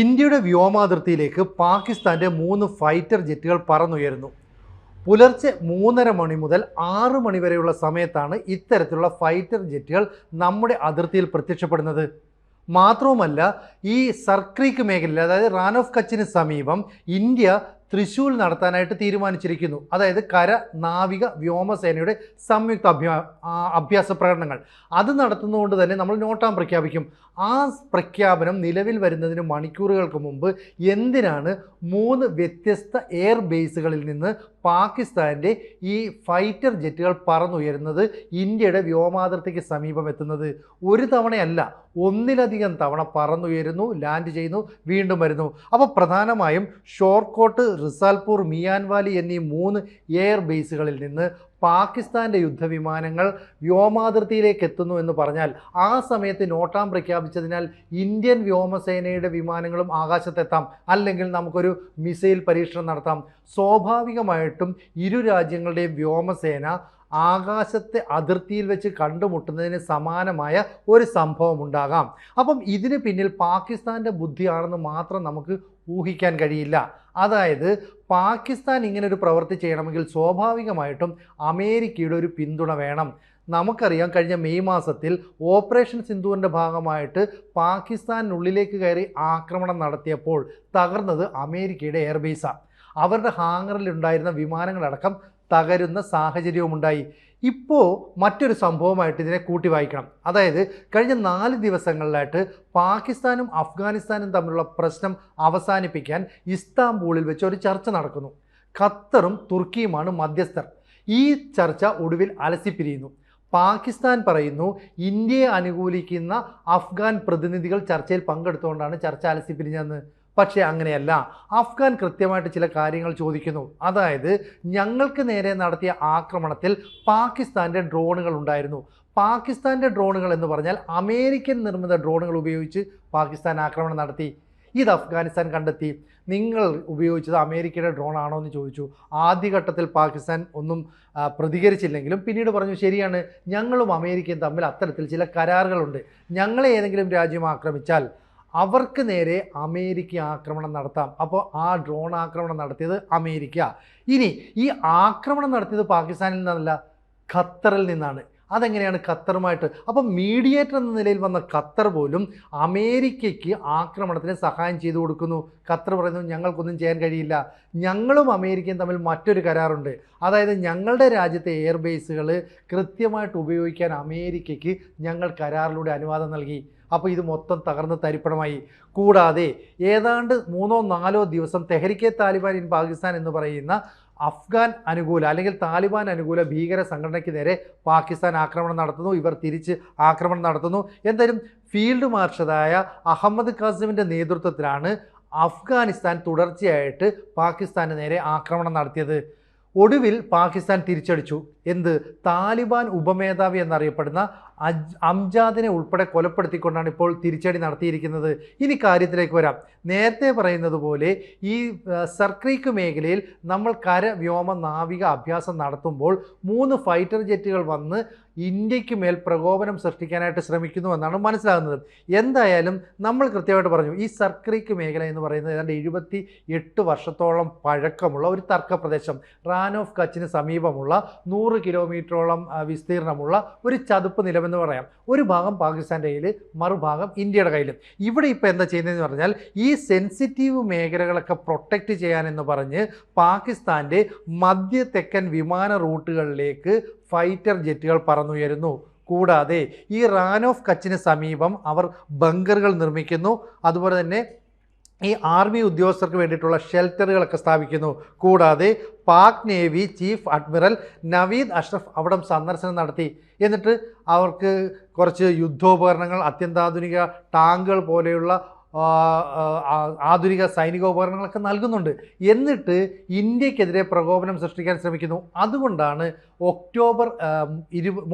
ഇന്ത്യയുടെ വ്യോമാതിർത്തിയിലേക്ക് പാകിസ്ഥാന്റെ 3 ഫൈറ്റർ ജെറ്റുകൾ പറന്നുയരുന്നു. പുലർച്ചെ 3:30 മണി മുതൽ 6 മണി വരെയുള്ള സമയത്താണ് ഇത്തരത്തിലുള്ള ഫൈറ്റർ ജെറ്റുകൾ നമ്മുടെ അതിർത്തിയിൽ പ്രത്യക്ഷപ്പെടുന്നത്. മാത്രവുമല്ല, ഈ സർക്രീക്ക് മേഖലയിൽ, അതായത് റാൻ ഓഫ് കച്ചിന് സമീപം ഇന്ത്യ തൃശൂൽ നടത്താനായിട്ട് തീരുമാനിച്ചിരിക്കുന്നു. അതായത് കര, നാവിക, വ്യോമസേനയുടെ സംയുക്ത അഭ്യാസ പ്രകടനങ്ങൾ അത് നടത്തുന്നതുകൊണ്ട് തന്നെ നമ്മൾ നോട്ടാം പ്രഖ്യാപിക്കും. ആ പ്രഖ്യാപനം നിലവിൽ വരുന്നതിന് മണിക്കൂറുകൾക്ക് മുമ്പ് എന്തിനാണ് 3 വ്യത്യസ്ത എയർ ബേസുകളിൽ നിന്ന് പാകിസ്ഥാൻ്റെ ഈ ഫൈറ്റർ ജെറ്റുകൾ പറന്നുയരുന്നത്, ഇന്ത്യയുടെ വ്യോമാതിർത്തിക്ക് സമീപം എത്തുന്നത്? ഒരു തവണയല്ല, ഒന്നിലധികം തവണ പറന്നുയരുന്നു, ലാൻഡ് ചെയ്യുന്നു, വീണ്ടും വരുന്നു. അപ്പോൾ പ്രധാനമായും ഷോർക്കോട്ട്, റിസാൽപൂർ, മിയാൻവാലി എന്നീ 3 എയർ ബേസുകളിൽ നിന്ന് പാകിസ്ഥാൻ്റെ യുദ്ധവിമാനങ്ങൾ വ്യോമാതിർത്തിയിലേക്ക് എത്തുന്നു എന്ന് പറഞ്ഞാൽ, ആ സമയത്ത് നോട്ടാം പ്രഖ്യാപിച്ചതിനാൽ ഇന്ത്യൻ വ്യോമസേനയുടെ വിമാനങ്ങളും ആകാശത്തെത്താം, അല്ലെങ്കിൽ നമുക്കൊരു മിസൈൽ പരീക്ഷണം നടത്താം. സ്വാഭാവികമായിട്ടും ഇരു രാജ്യങ്ങളുടെയും വ്യോമസേന ആകാശത്തെ അതിർത്തിയിൽ വെച്ച് കണ്ടുമുട്ടുന്നതിന് സമാനമായ ഒരു സംഭവം ഉണ്ടാകാം. അപ്പം ഇതിന് പിന്നിൽ പാകിസ്ഥാൻ്റെ ബുദ്ധിയാണെന്ന് മാത്രം നമുക്ക് ഊഹിക്കാൻ കഴിയില്ല. അതായത് പാകിസ്ഥാൻ ഇങ്ങനെ ഒരു പ്രവൃത്തി ചെയ്യണമെങ്കിൽ സ്വാഭാവികമായിട്ടും അമേരിക്കയുടെ ഒരു പിന്തുണ വേണം. നമുക്കറിയാം, കഴിഞ്ഞ മെയ് മാസത്തിൽ ഓപ്പറേഷൻ സിന്ദൂറിൻ്റെ ഭാഗമായിട്ട് പാകിസ്ഥാനുള്ളിലേക്ക് കയറി ആക്രമണം നടത്തിയപ്പോൾ തകർന്നത് അമേരിക്കയുടെ എയർബേസാണ്. അവരുടെ ഹാങ്ങറിൽ ഉണ്ടായിരുന്ന വിമാനങ്ങളടക്കം തകരുന്ന സാഹചര്യവുമുണ്ടായി. ഇപ്പോൾ മറ്റൊരു സംഭവമായിട്ട് ഇതിനെ കൂട്ടി വായിക്കണം. അതായത് കഴിഞ്ഞ 4 ദിവസങ്ങളിലായിട്ട് പാകിസ്ഥാനും അഫ്ഗാനിസ്ഥാനും തമ്മിലുള്ള പ്രശ്നം അവസാനിപ്പിക്കാൻ ഇസ്താംബൂളിൽ വെച്ച് ഒരു ചർച്ച നടക്കുന്നു. ഖത്തറും തുർക്കിയുമാണ് മധ്യസ്ഥർ. ഈ ചർച്ച ഒടുവിൽ അലസിപ്പിരിയുന്നു. പാകിസ്ഥാൻ പറയുന്നു ഇന്ത്യയെ അനുകൂലിക്കുന്ന അഫ്ഗാൻ പ്രതിനിധികൾ ചർച്ചയിൽ പങ്കെടുത്തുകൊണ്ടാണ് ചർച്ച അലസിപ്പിരിഞ്ഞതെന്ന്. പക്ഷേ അങ്ങനെയല്ല. അഫ്ഗാൻ കൃത്യമായിട്ട് ചില കാര്യങ്ങൾ ചോദിക്കുന്നു. അതായത് ഞങ്ങൾക്ക് നേരെ നടത്തിയ ആക്രമണത്തിൽ പാകിസ്ഥാൻ്റെ ഡ്രോണുകൾ ഉണ്ടായിരുന്നു. പാകിസ്ഥാൻ്റെ ഡ്രോണുകൾ എന്ന് പറഞ്ഞാൽ അമേരിക്കൻ നിർമ്മിത ഡ്രോണുകൾ ഉപയോഗിച്ച് പാകിസ്ഥാൻ ആക്രമണം നടത്തി. ഇത് അഫ്ഗാനിസ്ഥാൻ കണ്ടെത്തി. നിങ്ങൾ ഉപയോഗിച്ചത് അമേരിക്കയുടെ ഡ്രോൺ ആണോ എന്ന് ചോദിച്ചു. ആദ്യഘട്ടത്തിൽ പാകിസ്ഥാൻ ഒന്നും പ്രതികരിച്ചില്ലെങ്കിലും പിന്നീട് പറഞ്ഞു, ശരിയാണ്, ഞങ്ങളും അമേരിക്കയും തമ്മിൽ അത്തരത്തിൽ ചില കരാറുകളുണ്ട്. ഞങ്ങളെ ഏതെങ്കിലും രാജ്യം ആക്രമിച്ചാൽ അവർക്ക് നേരെ അമേരിക്ക ആക്രമണം നടത്താം. അപ്പോൾ ആ ഡ്രോൺ ആക്രമണം നടത്തിയത് അമേരിക്ക. ഇനി ഈ ആക്രമണം നടത്തിയത് പാകിസ്ഥാനിൽ നിന്നല്ല, ഖത്തറിൽ നിന്നാണ്. അതെങ്ങനെയാണ് ഖത്തറുമായിട്ട്? അപ്പം മീഡിയേറ്റർ എന്ന നിലയിൽ വന്ന ഖത്തർ പോലും അമേരിക്കയ്ക്ക് ആക്രമണത്തിന് സഹായം ചെയ്തു കൊടുക്കുന്നു. ഖത്തർ പറയുന്നു ഞങ്ങൾക്കൊന്നും ചെയ്യാൻ കഴിയില്ല, ഞങ്ങളും അമേരിക്കയും തമ്മിൽ മറ്റൊരു കരാറുണ്ട്. അതായത് ഞങ്ങളുടെ രാജ്യത്തെ എയർബേസുകൾ കൃത്യമായിട്ട് ഉപയോഗിക്കാൻ അമേരിക്കയ്ക്ക് ഞങ്ങൾ കരാറിലൂടെ അനുവാദം നൽകി. അപ്പോൾ ഇത് മൊത്തം തകർന്ന് തരിപ്പണമായി. കൂടാതെ ഏതാണ്ട് 3-4 ദിവസം തെഹരിക്കെ താലിബാൻ ഇൻ പാകിസ്ഥാൻ എന്ന് പറയുന്ന അഫ്ഗാൻ അനുകൂല അല്ലെങ്കിൽ താലിബാൻ അനുകൂല ഭീകര സംഘടനയ്ക്ക് നേരെ പാകിസ്ഥാൻ ആക്രമണം നടത്തുന്നു. ഇവർ തിരിച്ച് ആക്രമണം നടത്തുന്നു. എന്തായാലും ഫീൽഡ് മാർഷലായ അഹമ്മദ് ഖാസിമിൻ്റെ നേതൃത്വത്തിലാണ് അഫ്ഗാനിസ്ഥാൻ തുടർച്ചയായിട്ട് പാകിസ്ഥാന് നേരെ ആക്രമണം നടത്തിയത്. ഒടുവിൽ പാകിസ്ഥാൻ തിരിച്ചടിച്ചു. എന്ത്? താലിബാൻ ഉപമേധാവി എന്നറിയപ്പെടുന്ന അംജാദിനെ ഉൾപ്പെടെ കൊലപ്പെടുത്തിക്കൊണ്ടാണ് ഇപ്പോൾ തിരിച്ചടി നടത്തിയിരിക്കുന്നത്. ഇനി കാര്യത്തിലേക്ക് വരാം. നേരത്തെ പറയുന്നത് പോലെ ഈ സർക്രീക്ക് മേഖലയിൽ നമ്മൾ കര, വ്യോമ, നാവിക അഭ്യാസം നടത്തുമ്പോൾ 3 ഫൈറ്റർ ജെറ്റുകൾ വന്ന് ഇന്ത്യക്ക് മേൽ പ്രകോപനം സൃഷ്ടിക്കാനായിട്ട് ശ്രമിക്കുന്നു എന്നാണ് മനസ്സിലാകുന്നത്. എന്തായാലും നമ്മൾ കൃത്യമായിട്ട് പറഞ്ഞു, ഈ സർക്രീക്ക് മേഖല എന്ന് പറയുന്നത് ഏതാണ്ട് 78 വർഷത്തോളം പഴക്കമുള്ള ഒരു തർക്ക പ്രദേശം. റാൻ ഓഫ് കച്ചിന് സമീപമുള്ള 100 കിലോമീറ്ററോളം വിസ്തീർണമുള്ള ഒരു ചതുപ്പ് നിലമെന്ന് പറയാം. ഒരു ഭാഗം പാകിസ്ഥാൻ്റെ കയ്യിൽ, മറുഭാഗം ഇന്ത്യയുടെ കയ്യിലും. ഇവിടെ ഇപ്പോൾ എന്താ ചെയ്യുന്നതെന്ന് പറഞ്ഞാൽ ഈ സെൻസിറ്റീവ് മേഖലകളൊക്കെ പ്രൊട്ടക്റ്റ് ചെയ്യാനെന്ന് പറഞ്ഞ് പാകിസ്ഥാൻ്റെ മധ്യ തെക്കൻ വിമാന റൂട്ടുകളിലേക്ക് ഫൈറ്റർ ജെറ്റുകൾ പറന്നുയരുന്നു. കൂടാതെ ഈ റാൻ ഓഫ് കച്ചിന് സമീപം അവർ ബങ്കറുകൾ നിർമ്മിക്കുന്നു. അതുപോലെ തന്നെ ഈ ആർമി ഉദ്യോഗസ്ഥർക്ക് വേണ്ടിയിട്ടുള്ള ഷെൽട്ടറുകളൊക്കെ സ്ഥാപിക്കുന്നു. കൂടാതെ Pak navy chief admiral Naveed Ashraf അവിടം സന്ദർശനം നടത്തി. എന്നിട്ട് അവർക്ക് കുറച്ച് യുദ്ധോപകരണങ്ങൾ, അത്യന്താധുനിക ടാങ്കുകൾ പോലെയുള്ള ആധുനിക സൈനികോപകരണങ്ങളൊക്കെ നൽകുന്നുണ്ട്. എന്നിട്ട് ഇന്ത്യക്കെതിരെ പ്രകോപനം സൃഷ്ടിക്കാൻ ശ്രമിക്കുന്നു. അതുകൊണ്ടാണ് ഒക്ടോബർ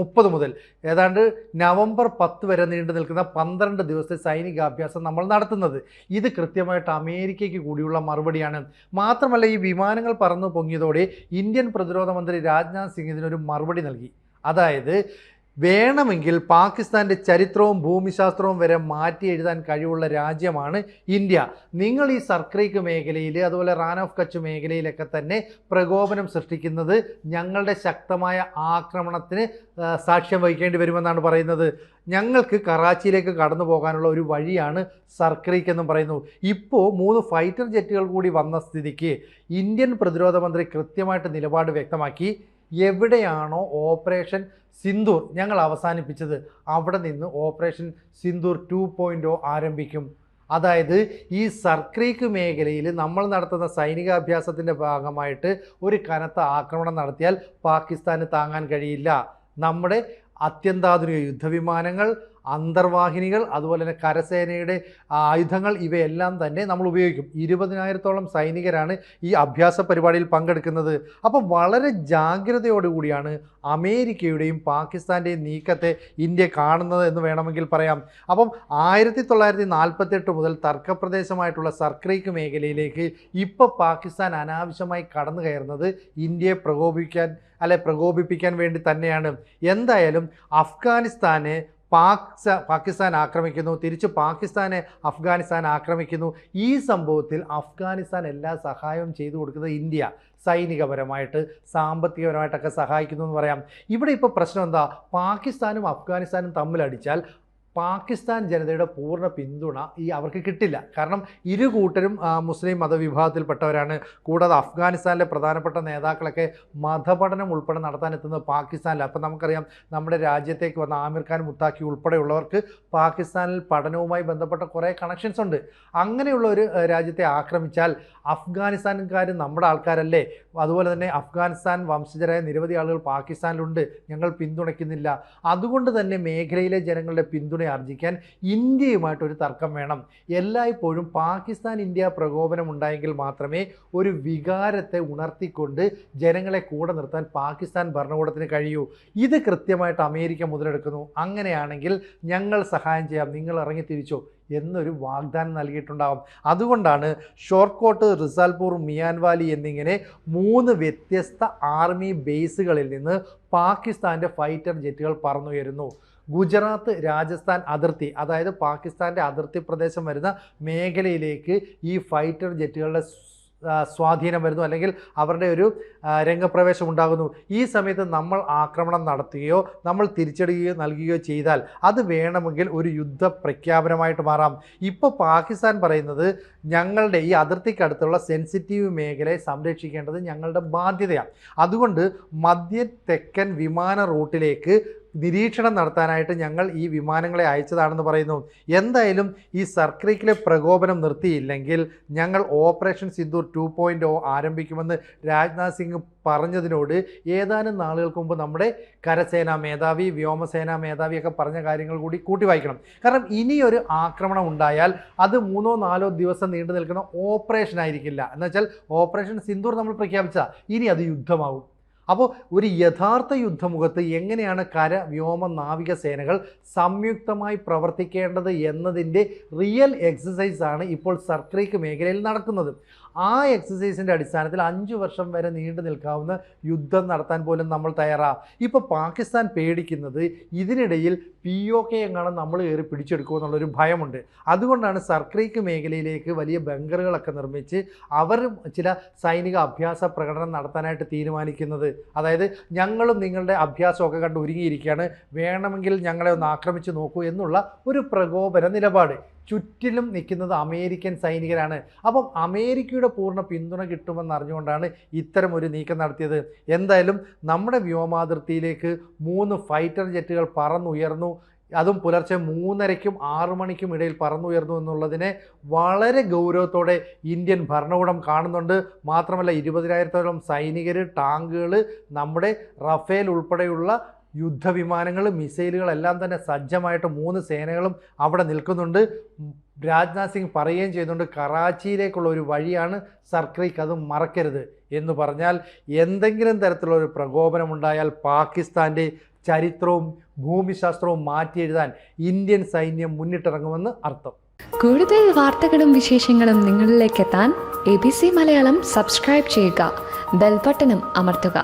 30 മുതൽ ഏതാണ്ട് നവംബർ 10 വരെ നീണ്ടു നിൽക്കുന്ന 12 ദിവസത്തെ സൈനികാഭ്യാസം നമ്മൾ നടത്തുന്നത്. ഇത് കൃത്യമായിട്ട് അമേരിക്കയ്ക്ക് കൂടിയുള്ള മറുപടിയാണ്. മാത്രമല്ല, ഈ വിമാനങ്ങൾ പറന്നു പൊങ്ങിയതോടെ ഇന്ത്യൻ പ്രതിരോധ മന്ത്രി രാജ്നാഥ് സിംഗ് ഇതിനൊരു മറുപടി നൽകി. അതായത് വേണമെങ്കിൽ പാകിസ്ഥാൻ്റെ ചരിത്രവും ഭൂമിശാസ്ത്രവും വരെ മാറ്റി എഴുതാൻ കഴിവുള്ള രാജ്യമാണ് ഇന്ത്യ. നിങ്ങൾ ഈ സർക്രീക്ക് മേഖലയിൽ അതുപോലെ റാൻ ഓഫ് കച്ച് മേഖലയിലൊക്കെ തന്നെ പ്രകോപനം സൃഷ്ടിക്കുന്നത് ഞങ്ങളുടെ ശക്തമായ ആക്രമണത്തിന് സാക്ഷ്യം വഹിക്കേണ്ടി വരുമെന്നാണ് പറയുന്നത്. ഞങ്ങൾക്ക് കറാച്ചിയിലേക്ക് കടന്നു പോകാനുള്ള ഒരു വഴിയാണ് സർക്രീക്ക് എന്നും പറയുന്നു. ഇപ്പോൾ 3 ഫൈറ്റർ ജെറ്റുകൾ കൂടി വന്ന സ്ഥിതിക്ക് ഇന്ത്യൻ പ്രതിരോധ മന്ത്രി കൃത്യമായിട്ട് നിലപാട് വ്യക്തമാക്കി. എവിടെയാണോ ഓപ്പറേഷൻ സിന്ദൂർ ഞങ്ങൾ അവസാനിപ്പിച്ചത് അവിടെ നിന്ന് ഓപ്പറേഷൻ സിന്ദൂർ 2.0 ആരംഭിക്കും. അതായത് ഈ സർക്രീക്ക് മേഖലയിൽ നമ്മൾ നടത്തുന്ന സൈനികാഭ്യാസത്തിൻ്റെ ഭാഗമായിട്ട് ഒരു കനത്ത ആക്രമണം നടത്തിയാൽ പാകിസ്ഥാന് താങ്ങാൻ കഴിയില്ല. നമ്മുടെ അത്യന്താധുനിക യുദ്ധവിമാനങ്ങൾ, അന്തർവാഹിനികൾ, അതുപോലെ തന്നെ കരസേനയുടെ ആയുധങ്ങൾ ഇവയെല്ലാം തന്നെ നമ്മൾ ഉപയോഗിക്കും. 20,000-ഓളം സൈനികരാണ് ഈ അഭ്യാസ പരിപാടിയിൽ പങ്കെടുക്കുന്നത്. അപ്പം വളരെ ജാഗ്രതയോടുകൂടിയാണ് അമേരിക്കയുടെയും പാകിസ്ഥാൻ്റെയും നീക്കത്തെ ഇന്ത്യ കാണുന്നത് എന്ന് വേണമെങ്കിൽ പറയാം. അപ്പം 1948 മുതൽ തർക്കപ്രദേശമായിട്ടുള്ള സർക്രീക്ക് മേഖലയിലേക്ക് ഇപ്പോൾ പാകിസ്ഥാൻ അനാവശ്യമായി കടന്നു കയറുന്നത് ഇന്ത്യയെ പ്രകോപിപ്പിക്കാൻ വേണ്ടി തന്നെയാണ്. എന്തായാലും അഫ്ഗാനിസ്ഥാനെ പാകിസ്ഥാൻ ആക്രമിക്കുന്നു, തിരിച്ച് പാകിസ്ഥാനെ അഫ്ഗാനിസ്ഥാൻ ആക്രമിക്കുന്നു. ഈ സംഭവത്തിൽ അഫ്ഗാനിസ്ഥാൻ എല്ലാ സഹായവും ചെയ്തു കൊടുക്കുന്നത് ഇന്ത്യ സൈനികപരമായിട്ട് സാമ്പത്തികപരമായിട്ടൊക്കെ സഹായിക്കുന്നു എന്ന് പറയാം. ഇവിടെ ഇപ്പോൾ പ്രശ്നം എന്താ? പാകിസ്ഥാനും അഫ്ഗാനിസ്ഥാനും തമ്മിലടിച്ചാൽ പാകിസ്ഥാൻ ജനതയുടെ പൂർണ്ണ പിന്തുണ അവർക്ക് കിട്ടില്ല. കാരണം ഇരു കൂട്ടരും മുസ്ലിം മതവിഭാഗത്തിൽപ്പെട്ടവരാണ്. കൂടാതെ അഫ്ഗാനിസ്ഥാനിലെ പ്രധാനപ്പെട്ട നേതാക്കളൊക്കെ മതപഠനം ഉൾപ്പെടെ നടത്താനെത്തുന്നത് പാകിസ്ഥാനിൽ. അപ്പം നമുക്കറിയാം നമ്മുടെ രാജ്യത്തേക്ക് വന്ന ആമിർ ഖാൻ മുത്താഖി ഉൾപ്പെടെയുള്ളവർക്ക് പാകിസ്ഥാനിൽ പഠനവുമായി ബന്ധപ്പെട്ട കുറേ കണക്ഷൻസ് ഉണ്ട്. അങ്ങനെയുള്ള ഒരു രാജ്യത്തെ ആക്രമിച്ചാൽ അഫ്ഗാനിസ്ഥാൻകാർ നമ്മുടെ ആൾക്കാരല്ലേ, അതുപോലെ തന്നെ അഫ്ഗാനിസ്ഥാൻ വംശജരായ നിരവധി ആളുകൾ പാകിസ്ഥാനിലുണ്ട്, ഞങ്ങൾ പിന്തുണയ്ക്കുന്നില്ല. അതുകൊണ്ട് തന്നെ മേഖലയിലെ ജനങ്ങളുടെ പിന്തുണ ആർജിക്കാൻ ഇന്ത്യയുമായിട്ടൊരു തർക്കം വേണം. എല്ലായ്പ്പോഴും പാകിസ്ഥാൻ ഇന്ത്യ പ്രകോപനം ഉണ്ടായെങ്കിൽ മാത്രമേ ഒരു വികാരത്തെ ഉണർത്തിക്കൊണ്ട് ജനങ്ങളെ കൂടെ നിർത്താൻ പാകിസ്ഥാൻ ഭരണകൂടത്തിന് കഴിയൂ. ഇത് കൃത്യമായിട്ട് അമേരിക്ക മുതലെടുക്കുന്നു. അങ്ങനെയാണെങ്കിൽ ഞങ്ങൾ സഹായം ചെയ്യാം, നിങ്ങൾ ഇറങ്ങി തിരിച്ചോ എന്നൊരു വാഗ്ദാനം നൽകിയിട്ടുണ്ടാകും. അതുകൊണ്ടാണ് ഷോർട്ട്കോട്ട്, റിസാൽപൂർ, മിയാൻവാലി എന്നിങ്ങനെ 3 വ്യത്യസ്ത ആർമി ബേസുകളിൽ നിന്ന് പാകിസ്ഥാൻ്റെ ഫൈറ്റർ ജെറ്റുകൾ പറന്നുയരുന്നു. ഗുജറാത്ത്, രാജസ്ഥാൻ അതിർത്തി, അതായത് പാകിസ്ഥാൻ്റെ അതിർത്തി പ്രദേശം വരുന്ന മേഖലയിലേക്ക് ഈ ഫൈറ്റർ ജെറ്റുകളുടെ സ്വാധീനം വരുന്നു, അല്ലെങ്കിൽ അവരുടെ ഒരു രംഗപ്രവേശം ഉണ്ടാകുന്നു. ഈ സമയത്ത് നമ്മൾ ആക്രമണം നടത്തുകയോ നമ്മൾ തിരിച്ചടിക്കുകയോ നൽകുകയോ ചെയ്താൽ അത് വേണമെങ്കിൽ ഒരു യുദ്ധ പ്രഖ്യാപനമായിട്ട് മാറാം. ഇപ്പോൾ പാകിസ്ഥാൻ പറയുന്നത് ഞങ്ങളുടെ ഈ അതിർത്തിക്കടുത്തുള്ള സെൻസിറ്റീവ് മേഖലയെ സംരക്ഷിക്കേണ്ടത് ഞങ്ങളുടെ ബാധ്യതയാണ്. അതുകൊണ്ട് മധ്യ തെക്കൻ വിമാന റൂട്ടിലേക്ക് നിരീക്ഷണം നടത്താനായിട്ട് ഞങ്ങൾ ഈ വിമാനങ്ങളെ അയച്ചതാണെന്ന് പറയുന്നു. എന്തായാലും ഈ സർക്രീക്കിലെ പ്രകോപനം നിർത്തിയില്ലെങ്കിൽ ഞങ്ങൾ ഓപ്പറേഷൻ സിന്ദൂർ 2.0 ആരംഭിക്കുമെന്ന് രാജ്നാഥ് സിംഗ് പറഞ്ഞതിനോട് ഏതാനും നാളുകൾക്ക് മുമ്പ് നമ്മുടെ കരസേനാ മേധാവി, വ്യോമസേനാ മേധാവിയൊക്കെ പറഞ്ഞ കാര്യങ്ങൾ കൂടി കൂട്ടി വായിക്കണം. കാരണം ഇനിയൊരു ആക്രമണം ഉണ്ടായാൽ അത് 3-4 ദിവസം നീണ്ടു നിൽക്കുന്ന ഓപ്പറേഷൻ ആയിരിക്കില്ല. എന്നുവെച്ചാൽ ഓപ്പറേഷൻ സിന്ദൂർ നമ്മൾ പ്രഖ്യാപിച്ച ഇനി അത് യുദ്ധമാവും. അപ്പോൾ ഒരു യഥാർത്ഥ യുദ്ധമുഖത്ത് എങ്ങനെയാണ് കര, വ്യോമ, നാവിക സേനകൾ സംയുക്തമായി പ്രവർത്തിക്കേണ്ടത് എന്നതിൻ്റെ റിയൽ എക്സസൈസാണ് ഇപ്പോൾ സർക്രീക്ക് മേഖലയിൽ നടക്കുന്നത്. ആ എക്സസൈസിൻ്റെ അടിസ്ഥാനത്തിൽ 5 വർഷം വരെ നീണ്ടു നിൽക്കാവുന്ന യുദ്ധം നടത്താൻ പോലും നമ്മൾ തയ്യാറാണ്. ഇപ്പോൾ പാകിസ്ഥാൻ പേടിക്കുന്നത് ഇതിനിടയിൽ POK എങ്ങാനും നമ്മൾ കയറി പിടിച്ചെടുക്കുമെന്നുള്ളൊരു ഭയമുണ്ട്. അതുകൊണ്ടാണ് സർക്രീക്ക് മേഖലയിലേക്ക് വലിയ ബങ്കറുകളൊക്കെ നിർമ്മിച്ച് അവർ ചില സൈനിക അഭ്യാസ പ്രകടനം നടത്താനായിട്ട് തീരുമാനിക്കുന്നത്. അതായത് ഞങ്ങളും നിങ്ങളുടെ അഭ്യാസമൊക്കെ കണ്ട് ഒരുങ്ങിയിരിക്കുകയാണ്, വേണമെങ്കിൽ ഞങ്ങളെ ഒന്ന് ആക്രമിച്ച് നോക്കൂ എന്നുള്ള ഒരു പ്രകോപന നിലപാട്. ചുറ്റിലും നിൽക്കുന്നത് അമേരിക്കൻ സൈനികരാണ്. അപ്പം അമേരിക്കയുടെ പൂർണ്ണ പിന്തുണ കിട്ടുമെന്ന് അറിഞ്ഞുകൊണ്ടാണ് ഇത്തരം ഒരു നീക്കം നടത്തിയത്. എന്തായാലും നമ്മുടെ വ്യോമാതിർത്തിയിലേക്ക് 3 ഫൈറ്റർ ജെറ്റുകൾ പറന്നുയർന്നു. അതും പുലർച്ചെ 3:30-ക്കും 6 മണിക്കും ഇടയിൽ പറന്നുയർന്നു എന്നുള്ളതിനെ വളരെ ഗൗരവത്തോടെ ഇന്ത്യൻ ഭരണകൂടം കാണുന്നുണ്ട്. മാത്രമല്ല 20,000-ഓളം സൈനികർ, ടാങ്കുകൾ, നമ്മുടെ റഫേൽ ഉൾപ്പെടെയുള്ള യുദ്ധവിമാനങ്ങൾ, മിസൈലുകളെല്ലാം തന്നെ സജ്ജമായിട്ട് 3 സേനകളും അവിടെ നിൽക്കുന്നുണ്ട്. രാജ്നാഥ് സിംഗ് പറയുകയും ചെയ്യുന്നുണ്ട് കറാച്ചിയിലേക്കുള്ള ഒരു വഴിയാണ് സർക്രീക്ക്, അത് മറക്കരുത് എന്ന് പറഞ്ഞാൽ എന്തെങ്കിലും തരത്തിലുള്ള ഒരു പ്രകോപനമുണ്ടായാൽ പാകിസ്ഥാൻ്റെ ചരിത്രവും ഭൂമിശാസ്ത്രവും മാറ്റി എഴുതാൻ ഇന്ത്യൻ സൈന്യം മുന്നിട്ടിറങ്ങുമെന്ന് അർത്ഥം. കൂടുതൽ വാർത്തകളും വിശേഷങ്ങളും നിങ്ങളിലേക്ക് എത്താൻ ABC മലയാളം സബ്സ്ക്രൈബ് ചെയ്യുക, ബെൽബട്ടനും അമർത്തുക.